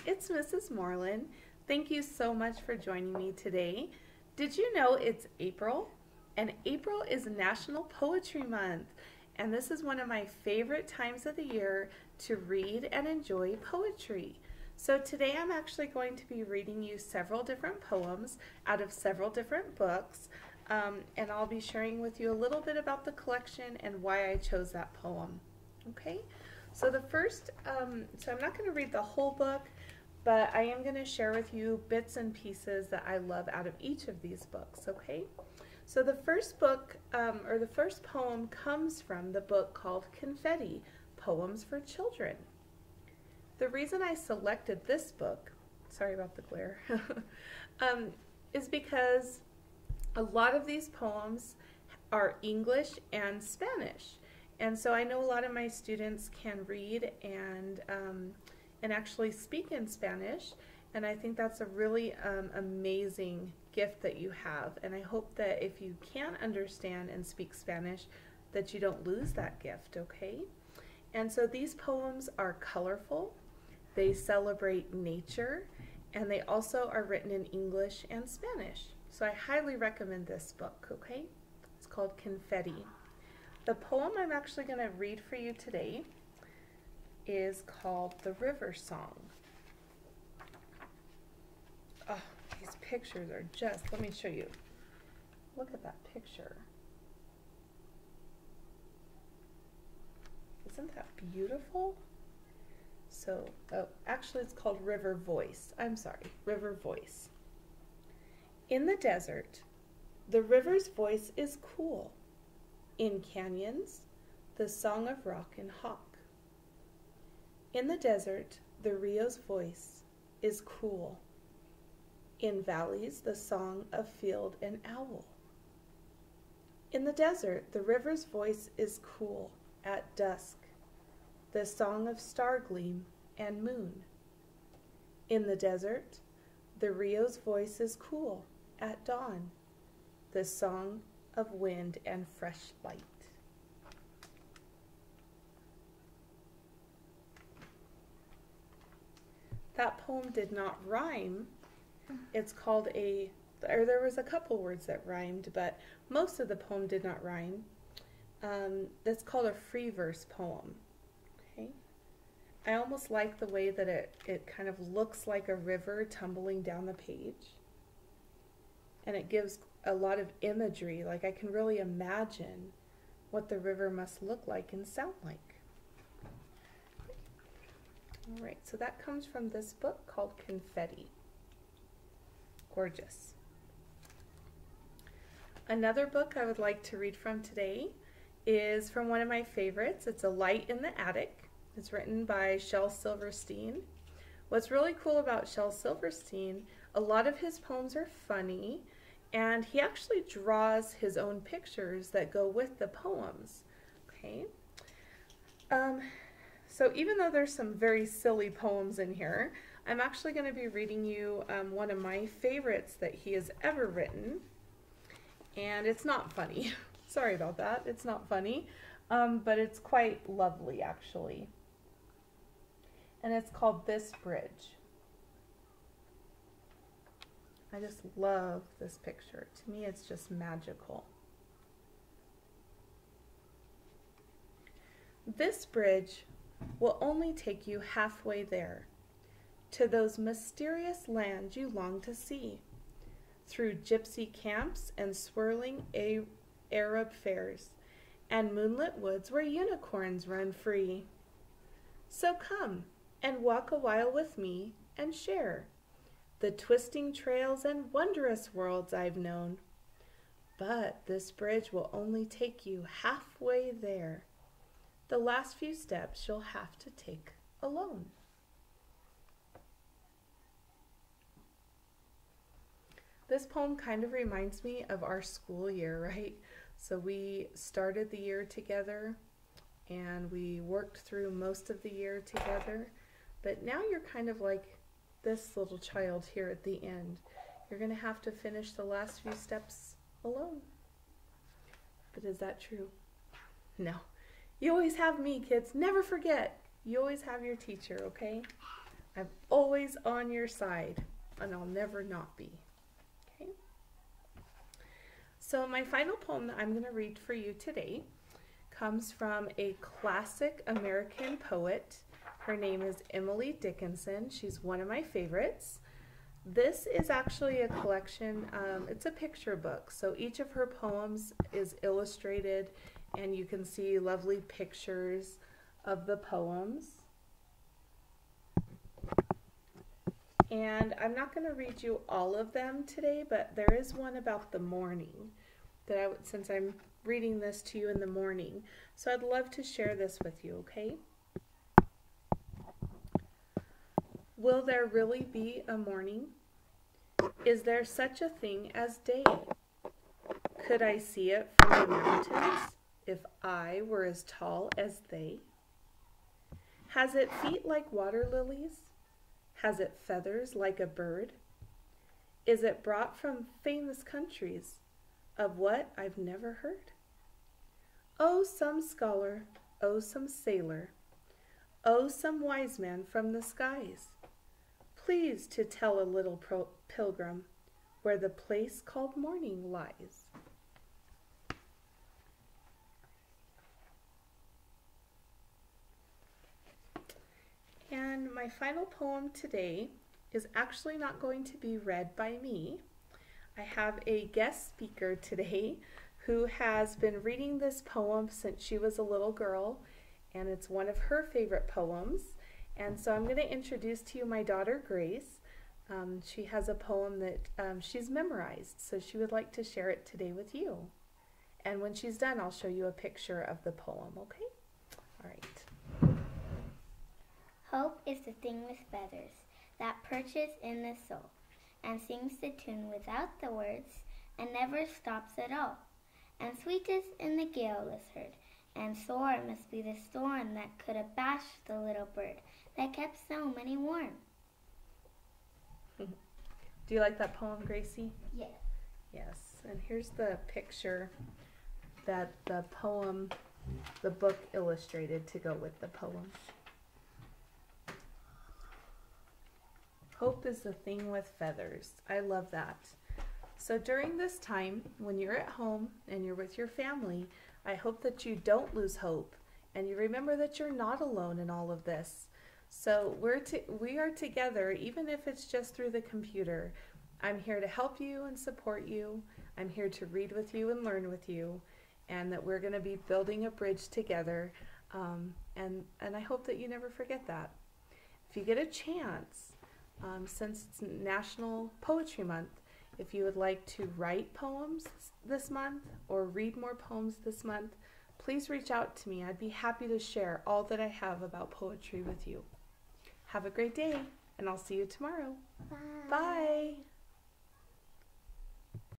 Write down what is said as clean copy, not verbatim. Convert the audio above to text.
it's Mrs. Morlan. Thank you so much for joining me today. Did you know it's April? And April is National Poetry Month. And this is one of my favorite times of the year to read and enjoy poetry. So today I'm actually going to be reading you several different poems out of several different books. And I'll be sharing with you a little bit about the collection and why I chose that poem. Okay? So the first, so I'm not going to read the whole book, but I am going to share with you bits and pieces that I love out of each of these books, okay? So the first book, or the first poem comes from the book called Confetti, Poems for Children. The reason I selected this book, sorry about the glare, is because a lot of these poems are English and Spanish. And so I know a lot of my students can read and actually speak in Spanish, and I think that's a really amazing gift that you have. And I hope that if you can understand and speak Spanish, that you don't lose that gift, okay? And so these poems are colorful, they celebrate nature, and they also are written in English and Spanish. So I highly recommend this book, okay? It's called Confetti. The poem I'm actually going to read for you today is called The River Song. Oh, these pictures are just, let me show you. Look at that picture. Isn't that beautiful? So, oh, actually it's called River Voice. I'm sorry, River Voice. In the desert, the river's voice is cool. In canyons, the song of rock and hawk. In the desert, the rio's voice is cool. In valleys, the song of field and owl. In the desert, the river's voice is cool at dusk, the song of star gleam and moon. In the desert, the rio's voice is cool at dawn, the song of wind and fresh light. That poem did not rhyme. It's called or there was a couple words that rhymed, but most of the poem did not rhyme. That's called a free verse poem. Okay. I almost like the way that it kind of looks like a river tumbling down the page. And it gives a lot of imagery, like I can really imagine what the river must look like and sound like. All right, so that comes from this book called Confetti. Gorgeous. Another book I would like to read from today is from one of my favorites. It's A Light in the Attic. It's written by Shel Silverstein. What's really cool about Shel Silverstein, a lot of his poems are funny, and he actually draws his own pictures that go with the poems. Okay. So even though there's some very silly poems in here, I'm actually going to be reading you one of my favorites that he has ever written. And it's not funny. Sorry about that. It's not funny, but it's quite lovely actually. And it's called This Bridge. I just love this picture. To me, it's just magical. This bridge will only take you halfway there, to those mysterious lands you long to see, through gypsy camps and swirling Arab fairs, and moonlit woods where unicorns run free. So come and walk a while with me and share the twisting trails and wondrous worlds I've known. But this bridge will only take you halfway there. The last few steps you'll have to take alone. This poem kind of reminds me of our school year, right? So we started the year together and we worked through most of the year together. But now you're kind of like this little child here at the end. You're going to have to finish the last few steps alone. But is that true? No. You always have me, kids. Never forget. You always have your teacher, okay? I'm always on your side, and I'll never not be. Okay? So my final poem that I'm going to read for you today comes from a classic American poet. Her name is Emily Dickinson. She's one of my favorites. This is actually a collection, it's a picture book, so each of her poems is illustrated and you can see lovely pictures of the poems. And I'm not going to read you all of them today, but there is one about the morning that since I'm reading this to you in the morning, so I'd love to share this with you, okay? Will there really be a morning? Is there such a thing as day? Could I see it from the mountains if I were as tall as they? Has it feet like water lilies? Has it feathers like a bird? Is it brought from famous countries of what I've never heard? Oh, some scholar, oh, some sailor, oh, some wise man from the skies, please to tell a little pilgrim where the place called morning lies. And my final poem today is actually not going to be read by me. I have a guest speaker today who has been reading this poem since she was a little girl, and it's one of her favorite poems. And so I'm going to introduce to you my daughter, Grace. She has a poem that she's memorized, so she would like to share it today with you. And when she's done, I'll show you a picture of the poem, okay? All right. Hope is the thing with feathers that perches in the soul and sings the tune without the words and never stops at all. And sweetest in the gale is heard, and sore must be the storm that could abash the little bird that kept so many warm. Do you like that poem, Gracie? Yes. Yes, and here's the picture that the poem, the book illustrated to go with the poem. Hope is the thing with feathers. I love that. So during this time, when you're at home and you're with your family, I hope that you don't lose hope and you remember that you're not alone in all of this. So we are together, even if it's just through the computer. I'm here to help you and support you. I'm here to read with you and learn with you, and that we're going to be building a bridge together. And I hope that you never forget that. If you get a chance, since it's National Poetry Month, if you would like to write poems this month or read more poems this month, please reach out to me. I'd be happy to share all that I have about poetry with you. Have a great day, and I'll see you tomorrow. Bye. Bye.